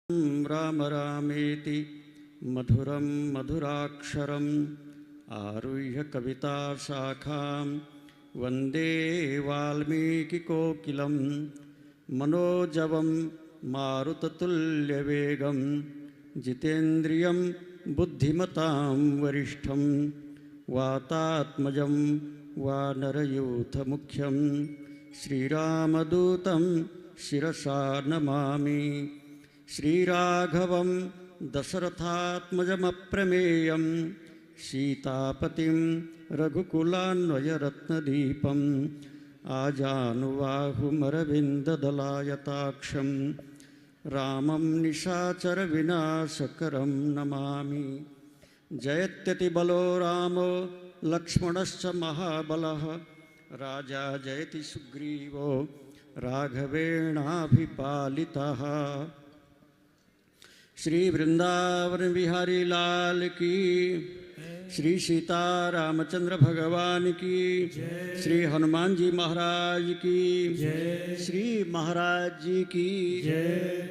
राम रामेति मधुरं मधुराक्षरम् आरुह्य कविताशाखां वन्दे वाल्मीकिकोकिलं मनोजवं मारुततुल्यवेगं जितेन्द्रियं बुद्धिमतां वरिष्ठं वातात्मजं वानरयूथमुख्यं श्रीरामदूतं शिरसा नमामि। श्रीराघवं दशरथात्मजमप्रमेयं सीतापतिं रघुकुलान्वयरत्नदीपम् आजानुबाहुमरविन्ददलायताक्षं रामं निशाचरविनाशकरं नमामि। जयत्यतिबलो रामो लक्ष्मणश्च महाबलः राजा जयति सुग्रीवो राघवेणाभिपालितः। श्री वृंदावन बिहारी लाल की, श्री सीता रामचंद्र भगवान की, श्री हनुमान जी महाराज की, श्री महाराज जी की जय।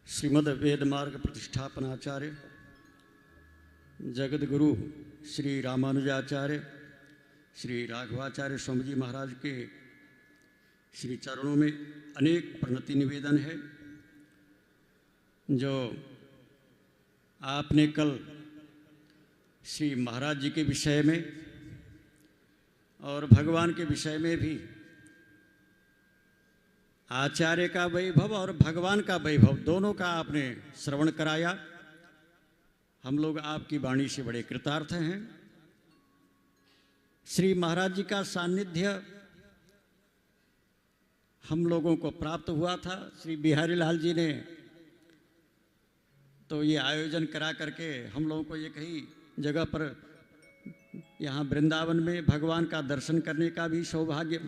श्रीमद् वेद मार्ग प्रतिष्ठापनाचार्य जगत गुरु श्री रामानुजाचार्य श्री राघवाचार्य स्वामी जी महाराज के श्री चरणों में अनेक प्रणति निवेदन है। जो आपने कल श्री महाराज जी के विषय में और भगवान के विषय में भी आचार्य का वैभव और भगवान का वैभव दोनों का आपने श्रवण कराया। हम लोग आपकी वाणी से बड़े कृतार्थ हैं। श्री महाराज जी का सानिध्य हम लोगों को प्राप्त हुआ था। श्री बिहारी लाल जी ने तो ये आयोजन करा करके हम लोगों को एक ही जगह पर यहाँ वृंदावन में भगवान का दर्शन करने का भी सौभाग्य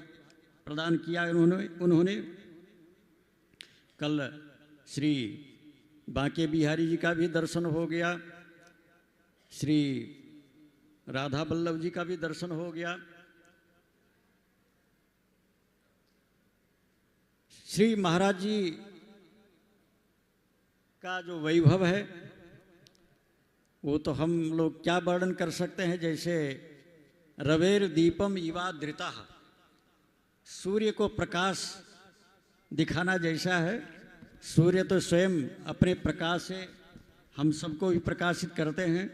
प्रदान किया उन्होंने। कल श्री बांके बिहारी जी का भी दर्शन हो गया, श्री राधा वल्लभ जी का भी दर्शन हो गया। श्री महाराज जी का जो वैभव है वो तो हम लोग क्या वर्णन कर सकते हैं। जैसे रवेर दीपम इवा धृता, सूर्य को प्रकाश दिखाना जैसा है। सूर्य तो स्वयं अपने प्रकाश से हम सबको भी प्रकाशित करते हैं।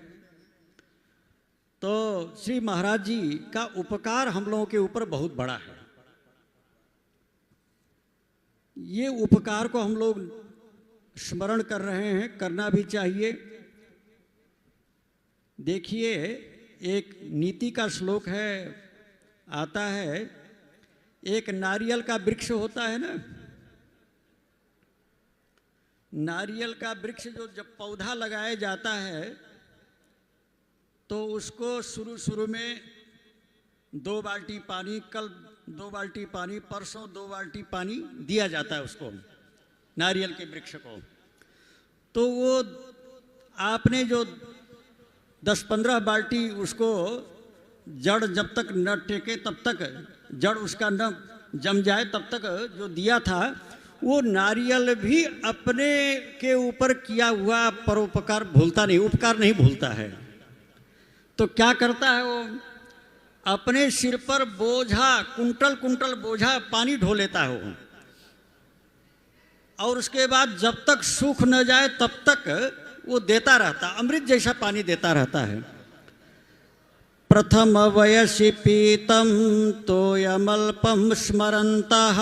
तो श्री महाराज जी का उपकार हम लोगों के ऊपर बहुत बड़ा है। ये उपकार को हम लोग स्मरण कर रहे हैं, करना भी चाहिए। देखिए, एक नीति का श्लोक है, आता है, एक नारियल का वृक्ष होता है ना, नारियल का वृक्ष जो जब पौधा लगाया जाता है तो उसको शुरू में 2 बाल्टी पानी, कल 2 बाल्टी पानी, परसों 2 बाल्टी पानी दिया जाता है उसको, नारियल के वृक्ष को। तो वो आपने जो 10-15 बाल्टी उसको जड़ जब तक न टेके तब तक, जड़ उसका न जम जाए तब तक जो दिया था, वो नारियल भी अपने के ऊपर किया हुआ परोपकार भूलता नहीं, उपकार नहीं भूलता है। तो क्या करता है वो, अपने सिर पर बोझा, कुंटल कुंटल बोझा पानी ढो लेता है वो, और उसके बाद जब तक सूख न जाए तब तक वो देता रहता, अमृत जैसा पानी देता रहता है। प्रथम वयसि पीतम तोयमल्पम स्मरन्तः।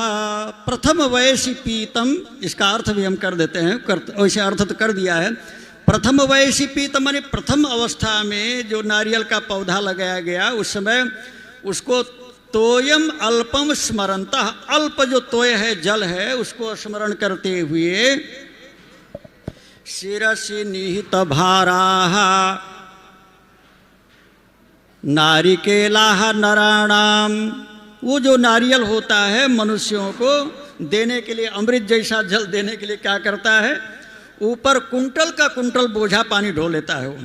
प्रथम वयसि पीतम, इसका अर्थ भी हम कर देते हैं, वैसे अर्थ तो कर दिया है। प्रथम वयसि पीतम माने प्रथम अवस्था में जो नारियल का पौधा लगाया गया उस समय उसको तोयम अल्पम स्मरन्तः, अल्प जो तोय है, जल है, उसको स्मरण करते हुए शिरसि निहित भाराः नारिकेलाः नराणाम। वो जो नारियल होता है मनुष्यों को देने के लिए, अमृत जैसा जल देने के लिए क्या करता है, ऊपर कुंटल का कुंटल बोझा पानी ढो लेता है वो।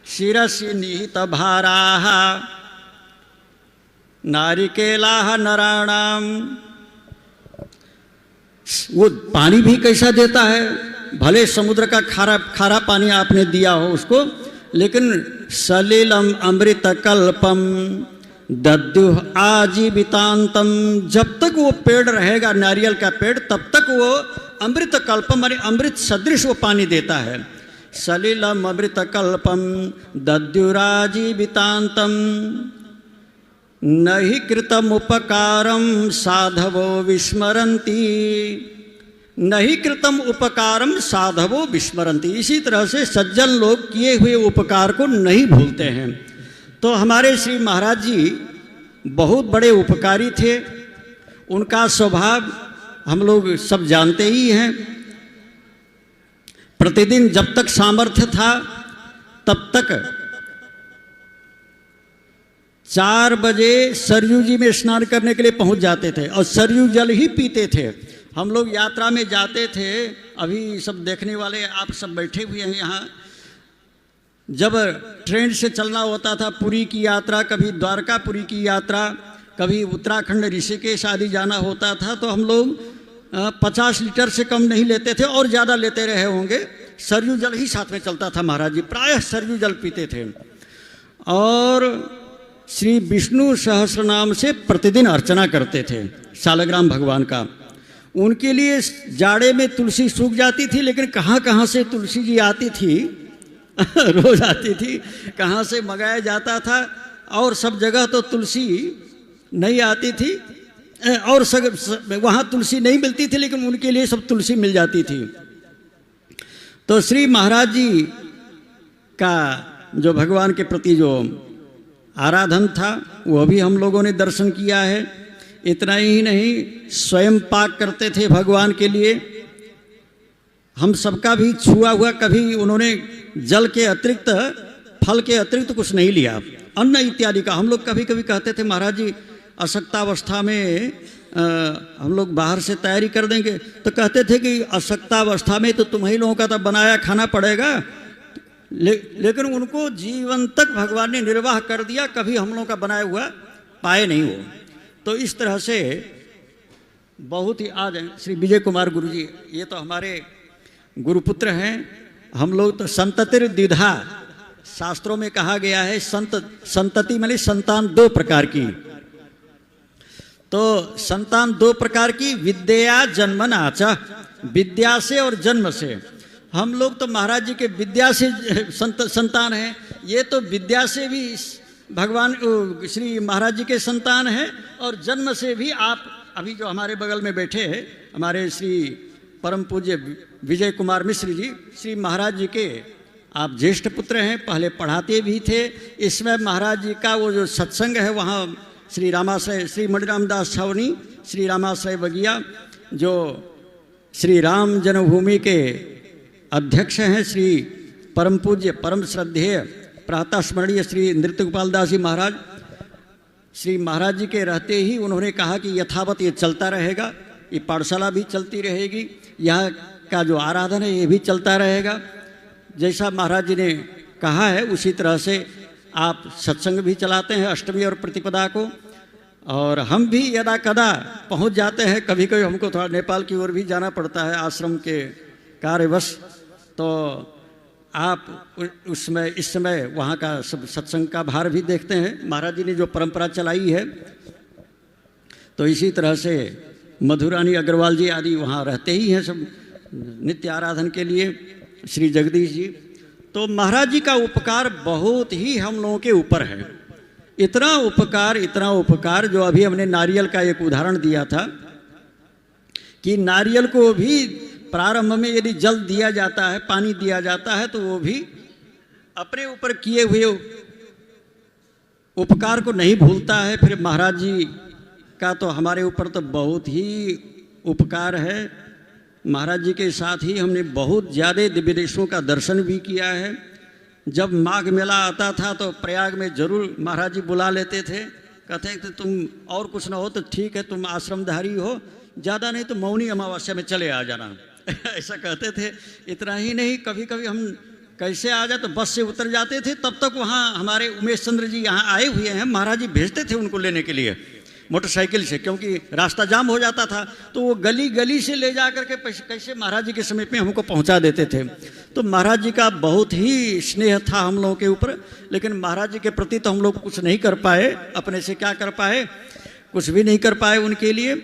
शिरसि निहित भाराः नारिकेलाः नराणाम। वो पानी भी कैसा देता है, भले समुद्र का खारा खारा पानी आपने दिया हो उसको, लेकिन सलिलम अमृत कल्पम दद्युः आजीवितांतम, जब तक वो पेड़ रहेगा नारियल का पेड़ तब तक वो अमृत कल्पम माने अमृत सदृश वो पानी देता है। सलिलम अमृत कल्पम दद्युराजीवितांतम नहि कृतम उपकारम साधवो विस्मरन्ति, नहीं कृतम उपकारम साधवो विस्मरन्ति। इसी तरह से सज्जन लोग किए हुए उपकार को नहीं भूलते हैं। तो हमारे श्री महाराज जी बहुत बड़े उपकारी थे। उनका स्वभाव हम लोग सब जानते ही हैं। प्रतिदिन जब तक सामर्थ्य था तब तक 4 बजे सरयू जी में स्नान करने के लिए पहुंच जाते थे और सरयू जल ही पीते थे। हम लोग यात्रा में जाते थे, अभी सब देखने वाले आप सब बैठे हुए हैं यहाँ, जब ट्रेन से चलना होता था पुरी की यात्रा, कभी द्वारकापुरी की यात्रा, कभी उत्तराखंड ऋषिकेश आदि जाना होता था, तो हम लोग 50 लीटर से कम नहीं लेते थे और ज़्यादा लेते रहे होंगे। सरयू जल ही साथ में चलता था। महाराज जी प्रायः सरयू जल पीते थे और श्री विष्णु सहस्रनाम से प्रतिदिन अर्चना करते थे शालग्राम भगवान का। उनके लिए जाड़े में तुलसी सूख जाती थी, लेकिन कहाँ कहाँ से तुलसी जी आती थी रोज आती थी, कहाँ से मंगाया जाता था, और सब जगह तो तुलसी नहीं आती थी और वहाँ तुलसी नहीं मिलती थी, लेकिन उनके लिए सब तुलसी मिल जाती थी। तो श्री महाराज जी का जो भगवान के प्रति जो आराधन था वह भी हम लोगों ने दर्शन किया है। इतना ही नहीं, स्वयं पाक करते थे भगवान के लिए। हम सबका भी छुआ हुआ कभी उन्होंने जल के अतिरिक्त, फल के अतिरिक्त कुछ नहीं लिया, अन्न इत्यादि का। हम लोग कभी कभी कहते थे महाराज जी अशक्तावस्था में हम लोग बाहर से तैयारी कर देंगे, तो कहते थे कि अशक्तावस्था में तो तुम्हीं लोगों का तो बनाया खाना पड़ेगा। लेकिन उनको जीवन तक भगवान ने निर्वाह कर दिया, कभी हम लोगों का बनाया हुआ पाए नहीं हो। तो इस तरह से बहुत ही आज श्री विजय कुमार गुरु जी, ये तो हमारे गुरुपुत्र हैं। हम लोग तो संततिर द्विधा, शास्त्रों में कहा गया है संतति माने संतान 2 प्रकार की। तो संतान 2 प्रकार की, विद्या जन्मना च, विद्या से और जन्म से। हम लोग तो महाराज जी के विद्या से संतान हैं, ये तो विद्या से भी भगवान श्री महाराज जी के संतान हैं और जन्म से भी। आप अभी जो हमारे बगल में बैठे हैं हमारे श्री परम पूज्य विजय कुमार मिश्र जी, श्री महाराज जी के आप ज्येष्ठ पुत्र हैं, पहले पढ़ाते भी थे। इसमें महाराज जी का वो जो सत्संग है वहाँ श्री रामाश्रय, श्री मणिरामदास छावनी, श्री रामाश्रय बगिया जो श्री राम जन्मभूमि के अध्यक्ष हैं, श्री परम पूज्य परम श्रद्धेय प्रातः स्मरणीय श्री नृत्य गोपाल दास जी महाराज, श्री महाराज जी के रहते ही उन्होंने कहा कि यथावत ये चलता रहेगा, ये पाठशाला भी चलती रहेगी, यहाँ का जो आराधन है ये भी चलता रहेगा। जैसा महाराज जी ने कहा है उसी तरह से आप सत्संग भी चलाते हैं अष्टमी और प्रतिपदा को, और हम भी यदा कदा पहुँच जाते हैं। कभी कभी हमको थोड़ा नेपाल की ओर भी जाना पड़ता है आश्रम के कार्यवश, तो आप उसमें इस समय वहाँ का सब सत्संग का भार भी देखते हैं। महाराज जी ने जो परंपरा चलाई है, तो इसी तरह से मधुरानी अग्रवाल जी आदि वहाँ रहते ही हैं सब नित्य आराधन के लिए, श्री जगदीश जी। तो महाराज जी का उपकार बहुत ही हम लोगों के ऊपर है। इतना उपकार जो अभी हमने नारियल का एक उदाहरण दिया था कि नारियल को भी प्रारंभ में यदि जल दिया जाता है, पानी दिया जाता है, तो वो भी अपने ऊपर किए हुए उपकार को नहीं भूलता है। फिर महाराज जी का तो हमारे ऊपर तो बहुत ही उपकार है। महाराज जी के साथ ही हमने बहुत ज़्यादा दिव्य देशों का दर्शन भी किया है। जब माघ मेला आता था तो प्रयाग में जरूर महाराज जी बुला लेते थे, कहते हैं कि तुम और कुछ ना हो तो ठीक है, तुम आश्रमधारी हो, ज़्यादा नहीं तो मौनी अमावस्या में चले आ जाना ऐसा कहते थे। इतना ही नहीं, कभी कभी हम कैसे आ जाए तो बस से उतर जाते थे, तब तक वहाँ हमारे उमेश चंद्र जी यहाँ आए हुए हैं, महाराज जी भेजते थे उनको लेने के लिए। मोटरसाइकिल से, क्योंकि रास्ता जाम हो जाता था, तो वो गली गली से ले जा करके कैसे महाराज जी के समीप में हमको पहुंचा देते थे। तो महाराज जी का बहुत ही स्नेह था हम लोगों के ऊपर, लेकिन महाराज जी के प्रति तो हम लोग कुछ नहीं कर पाए, अपने से क्या कर पाए, कुछ भी नहीं कर पाए उनके लिए।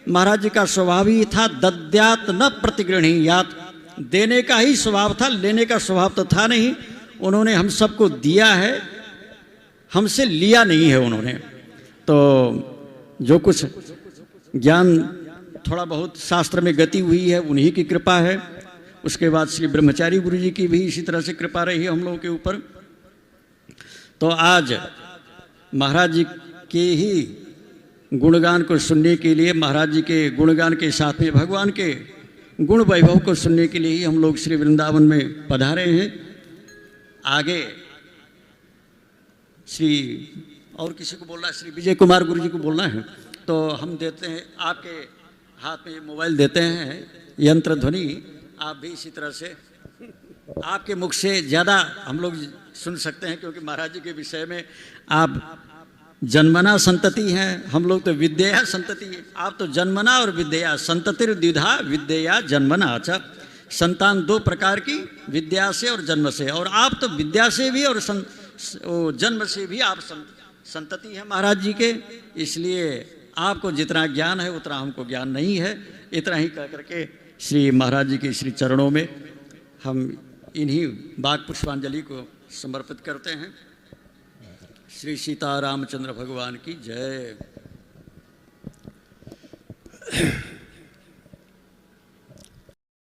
महाराज जी का स्वभाव ही था दद्यात न प्रतिगृह्णीयात, देने का ही स्वभाव था, लेने का स्वभाव तो था नहीं। उन्होंने हम सबको दिया है, हमसे लिया नहीं है उन्होंने। तो जो कुछ ज्ञान थोड़ा बहुत शास्त्र में गति हुई है उन्हीं की कृपा है। उसके बाद श्री ब्रह्मचारी गुरु जी की भी इसी तरह से कृपा रही है हम लोगों के ऊपर। तो आज महाराज जी के ही गुणगान को सुनने के लिए, महाराज जी के गुणगान के साथ में भगवान के गुण वैभव को सुनने के लिए ही हम लोग श्री वृंदावन में पधारे हैं। आगे श्री और किसी को बोलना है, श्री विजय कुमार गुरु जी को बोलना है, तो हम देते हैं, आपके हाथ में मोबाइल देते हैं, यंत्र ध्वनि, आप भी इसी तरह से आपके मुख से ज़्यादा हम लोग सुन सकते हैं, क्योंकि महाराज जी के विषय में आप जन्मना संतति हैं, हम लोग तो विद्या संतति है। आप तो जन्मना और विद्या, संततिर द्विधा विद्या जन्मना। अच्छा, संतान दो प्रकार की, विद्या से और जन्म से, और आप तो विद्या से भी और जन्म से भी आप संतति है महाराज जी के। इसलिए आपको जितना ज्ञान है उतना हमको ज्ञान नहीं है। इतना ही कह करके श्री महाराज जी के श्री चरणों में हम इन्हीं बाग पुष्पांजलि को समर्पित करते हैं। श्री सीता रामचंद्र भगवान की जय।